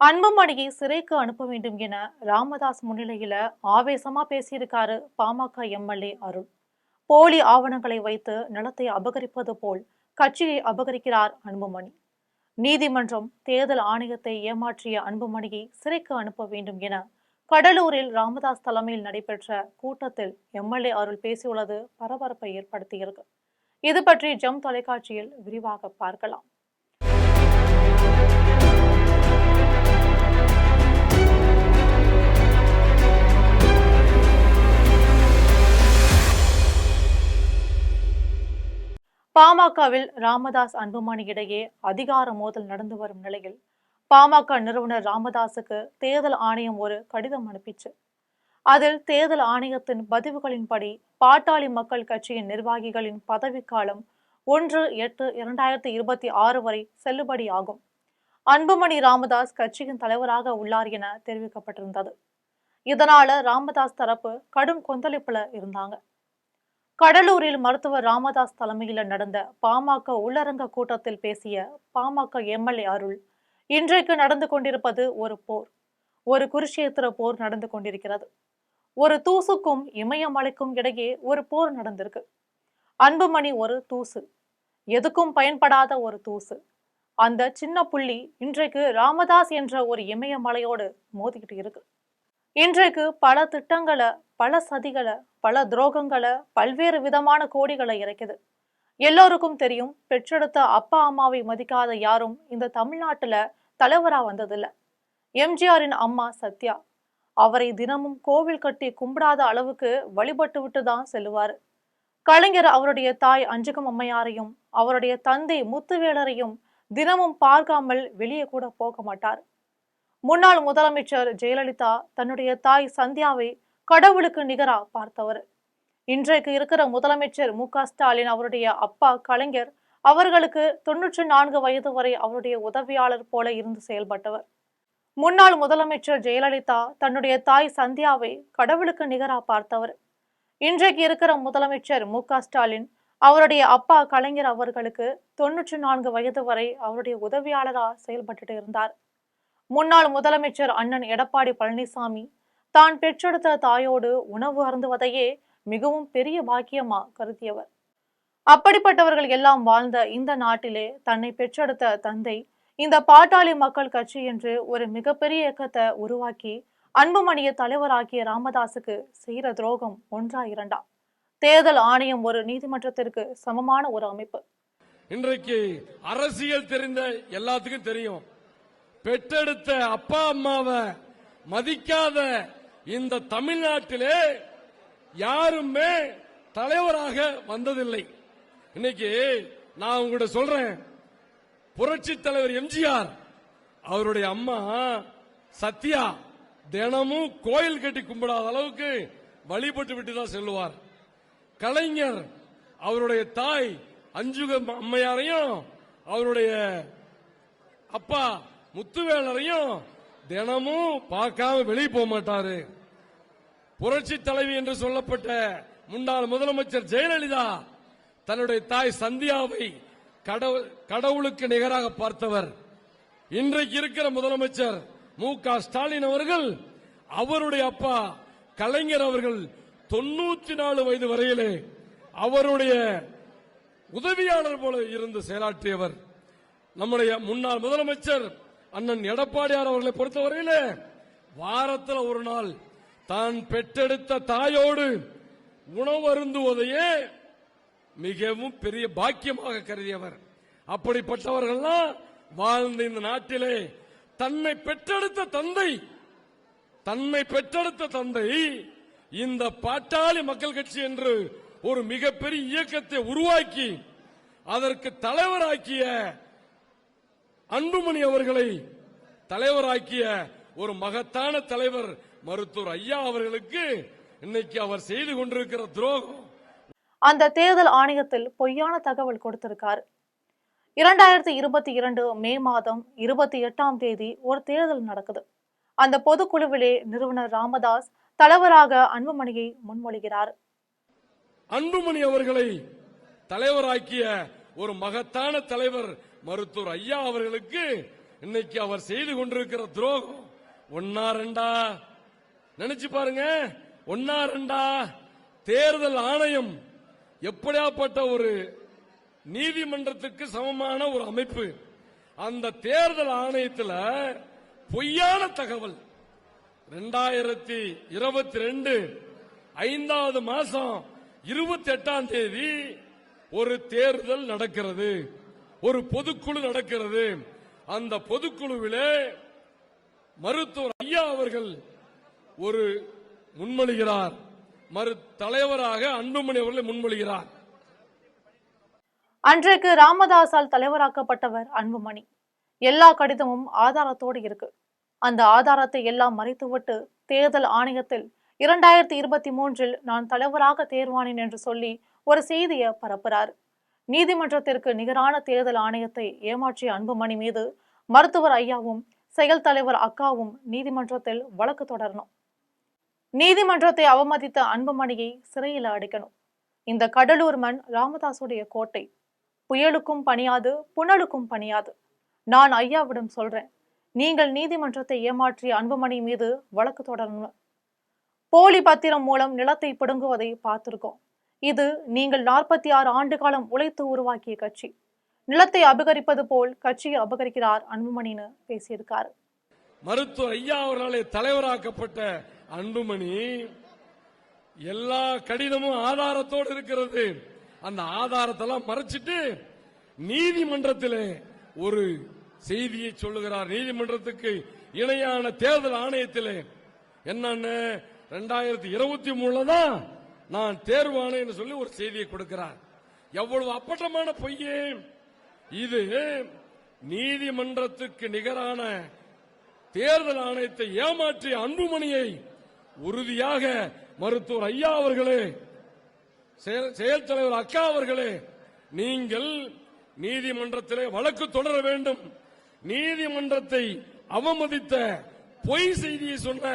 அன்புமணியை சிறைக்கு அனுப்ப வேண்டும் என ராமதாஸ் முன்னிலையில ஆவேசமா பேசியிருக்காரு பாமக எம்எல்ஏ அருள். போலி ஆவணங்களை வைத்து நிலத்தை அபகரிப்பது போல் கட்சியை அபகரிக்கிறார் அன்புமணி. நீதிமன்றம் தேர்தல் ஆணையத்தை ஏமாற்றிய அன்புமணியை சிறைக்கு அனுப்ப வேண்டும் என கடலூரில் ராமதாஸ் தலைமையில் நடைபெற்ற கூட்டத்தில் எம்எல்ஏ அருள் பேசியுள்ளது பரபரப்பை ஏற்படுத்தியிருக்கு. இது பற்றி ஜம் தொலைக்காட்சியில் விரிவாக பார்க்கலாம். பாமகவில் ராமதாஸ் அன்புமணி இடையே அதிகார மோதல் நடந்து வரும் நிலையில் பாமக நிறுவனர் ராமதாசுக்கு தேர்தல் ஆணையம் ஒரு கடிதம் அனுப்பிச்சு. அதில் தேர்தல் ஆணையத்தின் பதிவுகளின்படி பாட்டாளி மக்கள் கட்சியின் நிர்வாகிகளின் பதவிக்காலம் 1/8/2026 வரை செல்லுபடியாகும். அன்புமணி ராமதாஸ் கட்சியின் தலைவராக உள்ளார் என தெரிவிக்கப்பட்டிருந்தது. இதனால ராமதாஸ் தரப்பு கடும் கொந்தளிப்புல இருந்தாங்க. கடலூரில் மருத்துவர் ராமதாஸ் தலைமையில் நடந்த பாமக உள்ளரங்க கூட்டத்தில் பேசிய பாமக எம்எல்ஏ அருள், இன்றைக்கு நடந்து கொண்டிருப்பது ஒரு போர், ஒரு குருஷேத்திர போர் நடந்து கொண்டிருக்கிறது. ஒரு தூசுக்கும் இமயமலைக்கும் இடையே ஒரு போர் நடந்திருக்கு. அன்புமணி ஒரு தூசு, எதுக்கும் பயன்படாத ஒரு தூசு. அந்த சின்ன புள்ளி இன்றைக்கு ராமதாஸ் என்ற ஒரு இமயமலையோடு மோதிக்கிட்டு இருக்கு. இன்றைக்கு பல திட்டங்களை, பல சதிகளை, பல துரோகங்களை, பல்வேறு விதமான கோடிகளை இறைக்குது. எல்லோருக்கும் தெரியும், பெற்றெடுத்த அப்பா அம்மாவை மதிக்காத யாரும் இந்த தமிழ்நாட்டுல தலைவரா வந்ததில்ல. எம்ஜிஆரின் அம்மா சத்யா, அவரை தினமும் கோவில் கட்டி கும்பிடாத அளவுக்கு வழிபட்டு விட்டு தான் செல்லுவாரு. கலைஞர் அவருடைய தாய் அஞ்சுகம் அம்மையாரையும் அவருடைய தந்தை முத்துவேலரையும் தினமும் பார்க்காமல் வெளியே கூட போக மாட்டார். முன்னாள் முதலமைச்சர் ஜெயலலிதா தன்னுடைய தாய் சந்தியாவை கடவுளுக்கு நிகரா பார்த்தவர். இன்றைக்கு இருக்கிற முதலமைச்சர் மு.க.ஸ்டாலின் அவருடைய அப்பா கலைஞர் அவர்களுக்கு 94 வயது வரை அவருடைய உதவியாளர் போல இருந்து செயல்பட்டவர். முன்னாள் முதலமைச்சர் ஜெயலலிதா தன்னுடைய தாய் சந்தியாவை கடவுளுக்கு நிகரா பார்த்தவர். இன்றைக்கு இருக்கிற முதலமைச்சர் மு.க.ஸ்டாலின் அவருடைய அப்பா கலைஞர் அவர்களுக்கு 94 வயது வரை அவருடைய உதவியாளரா செயல்பட்டு இருந்தார். முன்னாள் முதலமைச்சர் அண்ணன் எடப்பாடி பழனிசாமி தான் பெற்றெடுத்த தாயோடு உணவு அருந்துவதையே மிகவும் பெரிய பாக்கியமா கருதியவர். அப்படிப்பட்டவர்கள் எல்லாம் வாழ்ந்த இந்த நாட்டிலே தன்னை பெற்றெடுத்த தந்தை இந்த பாட்டாளி மக்கள் கட்சி என்று ஒரு மிகப்பெரிய இயக்கத்தை உருவாக்கி அன்புமணியை தலைவராக்கிய ராமதாசுக்கு செய்கிற துரோகம் ஒன்றா இரண்டா? தேர்தல் ஆணையம் ஒரு நீதிமன்றத்திற்கு சமமான ஒரு அமைப்பு. இன்றைக்கு அரசியல் தெரிந்த எல்லாத்துக்கும் தெரியும், பெற்றெடுத்த அப்பா அம்மாவை மதிக்காத இந்த தமிழ்நாட்டிலே யாருமே தலைவராக வந்ததில்லை. இன்னைக்கு நான் உங்ககிட்ட சொல்றேன், புரட்சி தலைவர் எம்ஜிஆர் அவருடைய அம்மா சத்யா தினமும் கோயில் கட்டி கும்பிடாத அளவுக்கு வழிபட்டு விட்டு தான் செல்லுவார். கலைஞர் அவருடைய தாய் அஞ்சுகம் அம்மையாரையும் அவருடைய அப்பா முத்துவேலரையும் தினமும் பார்க்காம வெளியே போக மாட்டாரு. புரட்சி தலைவி என்று சொல்லப்பட்ட முன்னாள் முதலமைச்சர் ஜெயலலிதா தன்னுடைய தாய் சந்தியாவை கடவுளுக்கு நிகராக பார்த்தவர். இன்றைக்கு இருக்கிற முதலமைச்சர் மு.க.ஸ்டாலின் அவர்கள் அவருடைய அப்பா கலைஞர் அவர்கள் 94 வயது வரையிலே அவருடைய உதவியாளர் போல இருந்து செயலாற்றியவர். நம்முடைய முன்னாள் முதலமைச்சர் அண்ணன் எடப்பாடியார் அவர்களை பொறுத்தவரையில வாரத்தில் ஒரு நாள் தான் பெற்றெடுத்த தாயோடு உணவு அருந்துவதையே மிகவும் பெரிய பாக்கியமாக கருதியவர். அப்படிப்பட்டவர்கள்லாம் வாழ்ந்த இந்த நாட்டிலே தன்னை பெற்றெடுத்த தந்தை இந்த பாட்டாளி மக்கள் கட்சி என்று ஒரு மிகப்பெரிய இயக்கத்தை உருவாக்கி அதற்கு தலைவராக்கிய அன்புமணி அவர்களை தலைவராக்கிய ஒரு மகத்தான தலைவர் மருத்துவர் ஐயா அவர்களுக்கு இன்னைக்கு அவர் செய்து கொண்டிருக்கிற துரோகம். அந்த தேர்தல் ஆணையத்தில் பொய்யான தகவல் கொடுத்திருக்காரு. 2022 மே மாதம் 28ஆம் தேதி ஒரு தேர்தல் நடக்குது. அந்த பொதுக்குழுவிலே நிறுவனர் ராமதாஸ் தலைவராக அன்புமணியை முன்மொழிகிறார். அன்புமணி அவர்களை தலைவராக்கிய ஒரு மகத்தான தலைவர் மருத்துவர் ஐயா அவர்களுக்கு இன்னைக்கு அவர் செய்து கொண்டிருக்கிற துரோகம் ஒன்னா ரெண்டா நினைச்சு பாருங்க. ஒன்னா ரெண்டா? தேர்தல் ஆணையம் எப்படியாப்பட்ட ஒரு நீதிமன்றத்துக்கு சமமான ஒரு அமைப்பு. அந்த தேர்தல் ஆணையத்தில் பொய்யான தகவல் 2022 5வது மாசம் 28ஆம் தேதி ஒரு தேர்தல் நடக்கிறது, ஒரு பொதுக்குழு நடக்கிறது. அந்த பொதுக்குழுவிலே மருத்துவர் ஐயா அவர்கள் ஒரு முன்மொழிகிறார், தலைவராக அன்புமணி அவர்களை முன்மொழிகிறார். அன்றைக்கு ராமதாசால் தலைவராக்கப்பட்டவர் அன்புமணி. எல்லா கடிதமும் ஆதாரத்தோடு இருக்கு. அந்த ஆதாரத்தை எல்லாம் மறைத்துவிட்டு தேர்தல் ஆணையத்தில் 2023 நான் தலைவராக தேர்வானேன் என்று சொல்லி ஒரு செய்தியை பரப்புறார். நீதிமன்றத்திற்கு நிகரான தேர்தல் ஆணையத்தை ஏமாற்றிய அன்புமணி மீது மருத்துவர் ஐயாவும் செயல் தலைவர் அக்காவும் நீதிமன்றத்தில் வழக்கு தொடரணும். நீதிமன்றத்தை அவமதித்த அன்புமணியை சிறையில் அடைக்கணும். இந்த கடலூர் மண் ராமதாசுடைய கோட்டை. புயலுக்கும் பணியாது, புனலுக்கும் பணியாது. நான் ஐயாவிடம் சொல்றேன், நீங்கள் நீதிமன்றத்தை ஏமாற்றிய அன்புமணி மீது வழக்கு தொடரணும். போலி பத்திரம் மூலம் நிலத்தை பிடுங்குவதை பார்த்திருக்கோம். இது நீங்கள் 46 ஆண்டு காலம் உழைத்து உருவாக்கிய கட்சி. நிலத்தை அபகரிப்பது போல் கட்சியை அபகரிக்கிறார் அன்புமணின்னு பேசியிருக்காரு. மருத்துவர் ஐயா அவர்களாலே தலைவராக்கப்பட்ட அன்புமணி எல்லா கடிதமும் ஆதாரத்தோடு இருக்கிறது. அந்த ஆதாரத்தெல்லாம் மறைச்சிட்டு நீதிமன்றத்திலே ஒரு செய்தியை சொல்லுகிறார். நீதிமன்றத்துக்கு இணையான தேர்தல் ஆணையத்திலே என்னன்னு 2023 தான் நான் தேர்வானேன்னு சொல்லி ஒரு செய்தியை கொடுக்கிறார். எவ்வளவு அப்பட்டமான பொய்யே இது! நீதிமன்றத்துக்கு நிகரான தேர்தல் ஆணையத்தை ஏமாற்றிய அன்புமணியை உறுதியாக மருத்துவர் ஐயா அவர்களே, செயல் தலைவர் அக்கா அவர்களே, நீங்கள் நீதிமன்றத்திலே வழக்கு தொடர வேண்டும். நீதிமன்றத்தை அவமதித்த பொய் செய்தியை சொன்ன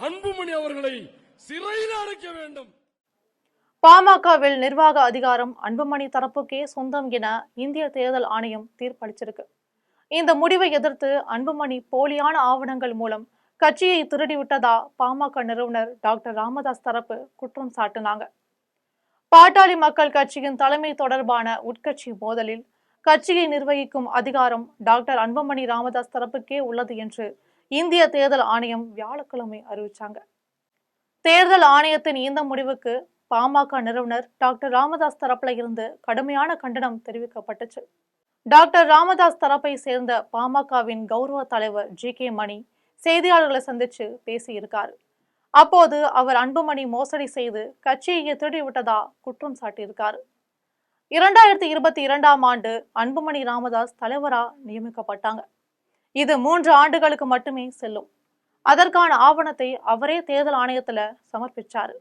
அன்புமணி அவர்களை சிறையில் அடைக்க வேண்டும். பாமகவில் நிர்வாக அதிகாரம் அன்புமணி தரப்புக்கே சொந்தம் என இந்திய தேர்தல் ஆணையம் தீர்ப்பளிச்சிருக்கு. இந்த முடிவை எதிர்த்து அன்புமணி போலியான ஆவணங்கள் மூலம் கட்சியை திருடிவிட்டதா பாமக நிறுவனர் டாக்டர் ராமதாஸ் தரப்பு குற்றம் சாட்டினாங்க. பாட்டாளி மக்கள் கட்சியின் தலைமை தொடர்பான உட்கட்சி மோதலில் கட்சியை நிர்வகிக்கும் அதிகாரம் டாக்டர் அன்புமணி ராமதாஸ் தரப்புக்கே உள்ளது என்று இந்திய தேர்தல் ஆணையம் வியாழக்கிழமை அறிவிச்சாங்க. தேர்தல் ஆணையத்தின் இந்த முடிவுக்கு பாமக நிறுவனர் டாக்டர் ராமதாஸ் தரப்புல இருந்து கடுமையான கண்டனம் தெரிவிக்கப்பட்டுச்சு. டாக்டர் ராமதாஸ் தரப்பை சேர்ந்த பாமகவின் கௌரவ தலைவர் ஜி.கே. மணி செய்தியாளர்களை சந்திச்சு பேசியிருக்காரு. அப்போது அவர் அன்புமணி மோசடி செய்து கட்சியை திருடிவிட்டதா குற்றம் சாட்டியிருக்காரு. 2022ஆம் ஆண்டு அன்புமணி ராமதாஸ் தலைவரா நியமிக்கப்பட்டாங்க. இது 3 ஆண்டுகளுக்கு மட்டுமே செல்லும். அதற்கான ஆவணத்தை அவரே தேர்தல் ஆணையத்துல சமர்ப்பிச்சாரு.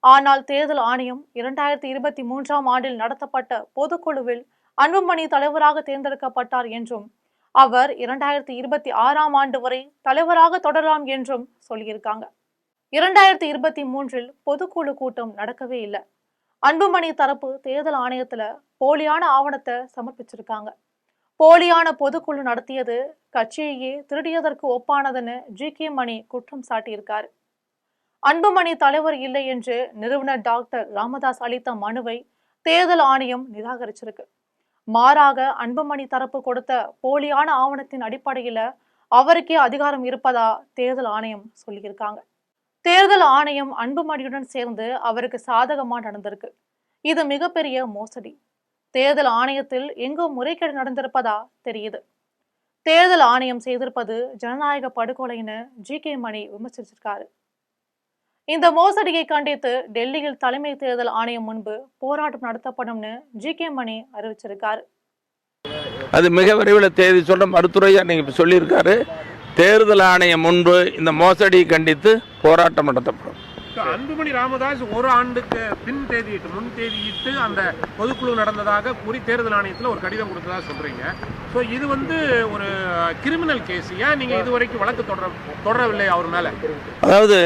ஆனால் தேர்தல் ஆணையம் 2023ஆம் ஆண்டில் நடத்தப்பட்ட பொதுக்குழுவில் அன்புமணி தலைவராக தேர்ந்தெடுக்கப்பட்டார் என்றும் அவர் 2026ஆம் ஆண்டு வரை தலைவராக தொடரலாம் என்றும் சொல்லியிருக்காங்க. 2023 பொதுக்குழு கூட்டம் நடக்கவே இல்லை. அன்புமணி தரப்பு தேர்தல் ஆணையத்துல போலியான ஆவணத்தை சமர்ப்பிச்சிருக்காங்க. போலியான பொதுக்குழு நடத்தியது கட்சியையே திருடியதற்கு ஒப்பானதுன்னு ஜி.கே. மணி குற்றம் சாட்டியிருக்காரு. அன்புமணி தலைவர் இல்லை என்று நிறுவனர் டாக்டர் ராமதாஸ் அளித்த மனுவை தேர்தல் ஆணையம் நிராகரிச்சிருக்கு. மாறாக அன்புமணி தரப்பு கொடுத்த போலியான ஆவணத்தின் அடிப்படையில அவருக்கே அதிகாரம் இருப்பதா தேர்தல் ஆணையம் சொல்லியிருக்காங்க. தேர்தல் ஆணையம் அன்புமணியுடன் சேர்ந்து அவருக்கு சாதகமா நடந்திருக்கு. இது மிகப்பெரிய மோசடி. தேர்தல் ஆணையத்தில் எங்கோ முறைகேடு நடந்திருப்பதா தெரியுது. தேர்தல் ஆணையம் செய்திருப்பது ஜனநாயக படுகொலைன்னு ஜி.கே. மணி விமர்சிச்சிருக்காரு. இந்த மோசடியை கண்டித்து டெல்லியில் தலைமை தேர்தல் ஆணையம் முன்பு போராட்டம் நடத்தப்படும்னு ஜி.கே. மணி அறிவிச்சிருக்காரு. அது மிக விரைவில் தேதி சொல்ற மருத்துவரையா நீங்க சொல்லியிருக்காரு. தேர்தல் ஆணையம் முன்பு இந்த மோசடியை கண்டித்து போராட்டம் நடத்தப்படும். அன்புமணி ராமதாஸ் ஒரு ஆண்டுக்கு முன் தேதியிட்டு அந்த பொதுக்குழு நடந்ததாக கூறி தேர்தல் ஆணையத்தில் ஒரு கடிதம் கொடுத்ததாக சொல்றீங்க. ஸோ இது ஒரு கிரிமினல் கேஸ். ஏன் நீங்க இதுவரைக்கும் வழக்கு தொடரவில்லை அவர் மேல? அதாவது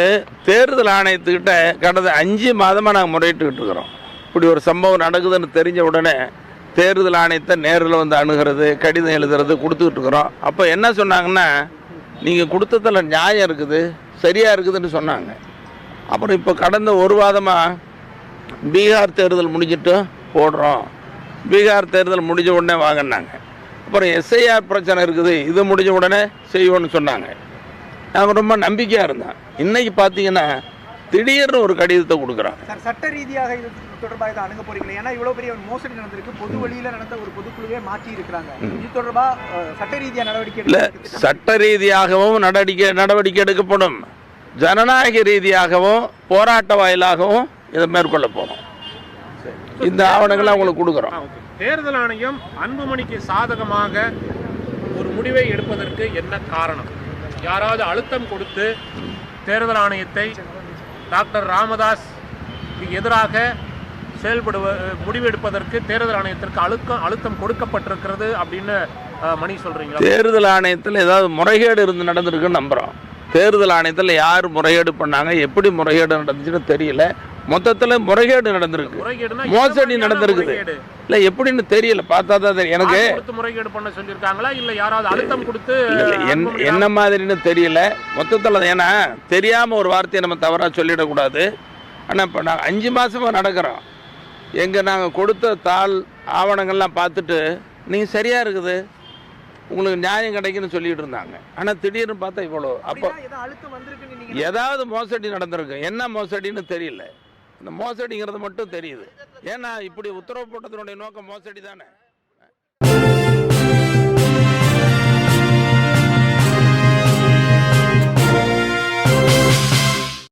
தேர்தல் ஆணையத்துக்கிட்ட கடந்த 5 மாதமா நாங்கள் முறையிட்டுக்கிட்டு இருக்கிறோம். இப்படி ஒரு சம்பவம் நடக்குதுன்னு தெரிஞ்ச உடனே தேர்தல் ஆணையத்தை நேரில் வந்து அணுகிறது, கடிதம் எழுதுறது கொடுத்துக்கிட்டு இருக்கிறோம். அப்போ என்ன சொன்னாங்கன்னா, நீங்கள் கொடுத்ததில் நியாயம் இருக்குது, சரியாக இருக்குதுன்னு சொன்னாங்க. அப்புறம் இப்போ கடந்த ஒரு வாரமாக பீகார் தேர்தல் முடிஞ்சிட்டு போடுறோம், பீகார் தேர்தல் முடிஞ்ச உடனே வாங்கினாங்க. அப்புறம் எஸ்ஐஆர் பிரச்சனை இருக்குது, இது முடிஞ்ச உடனே செய்வோன்னு சொன்னாங்க. நாங்கள் ரொம்ப நம்பிக்கையாக இருந்தோம். இன்றைக்கி பார்த்தீங்கன்னா திடீர்னு ஒரு கடிதத்தை கொடுக்குறாங்க. சார், சட்ட ரீதியாக இது தொடர்பாக இதை அணுக போறீங்களா? ஏன்னா இவ்வளோ பெரிய மோசடி நடந்திருக்கு, பொது வழியில் நடந்த ஒரு பொதுக்குழுவே மாற்றி இருக்கிறாங்க. இது தொடர்பாக சட்ட ரீதியாக நடவடிக்கை இல்லை, சட்ட ரீதியாகவும் நடவடிக்கை எடுக்கப்படும், ஜனநாயக ரீதியாகவும் போராட்ட வாயிலாகவும் இதை மேற்கொள்ள போகிறோம். இந்த ஆவணங்களை அவங்களுக்கு கொடுக்குறோம். தேர்தல் ஆணையம் அன்புமணிக்கு சாதகமாக ஒரு முடிவை எடுப்பதற்கு என்ன காரணம்? யாராவது அழுத்தம் கொடுத்து தேர்தல் ஆணையத்தை டாக்டர் ராமதாஸ் எதிராக முடிவெடுப்பதற்கு தேர்தல் ஆணையத்திற்கு அழுத்தம் கொடுக்கப்பட்டிருக்கிறது அப்படின்னு மணி சொல்றீங்க? தேர்தல் ஆணையத்தில் ஏதாவது முறைகேடு இருந்து நடந்திருக்குன்னு நம்புகிறோம். தேர்தல் ஆணையத்தில் யார் முறைகேடு பண்ணாங்க, எப்படி முறைகேடு நடந்துச்சுன்னு தெரியல. மொத்தத்தில் முறைகேடு நடந்திருக்கு, மோசடி நடந்திருக்குது. இல்லை எப்படின்னு தெரியல, பார்த்தா தான் தெரியும். எனக்கு முறைகேடு பண்ண சொல்லியிருக்காங்களா இல்லை யாராவது அழுத்தம் கொடுத்து என்ன மாதிரின்னு தெரியல மொத்தத்தில். ஏன்னா தெரியாமல் ஒரு வார்த்தையை நம்ம தவறாக சொல்லிடக்கூடாது. ஆனால் இப்போ நாங்கள் 5 மாதமாக நடக்கிறோம். நாங்கள் கொடுத்த தாள் ஆவணங்கள்லாம் பார்த்துட்டு நீங்கள் சரியாக இருக்குது, உங்களுக்கு நியாயம் கிடைக்குன்னு சொல்லிட்டு இருந்தாங்க. ஆனால் திடீர்னு பார்த்தா இவ்வளோ. அப்போ ஏதாவது மோசடி நடந்திருக்கு, என்ன மோசடின்னு தெரியல. இந்த மோசடிங்கிறது மட்டும் தெரியுது. ஏன்னா இப்படி உத்தரவு போட்டதனுடைய நோக்கம் மோசடி தானே.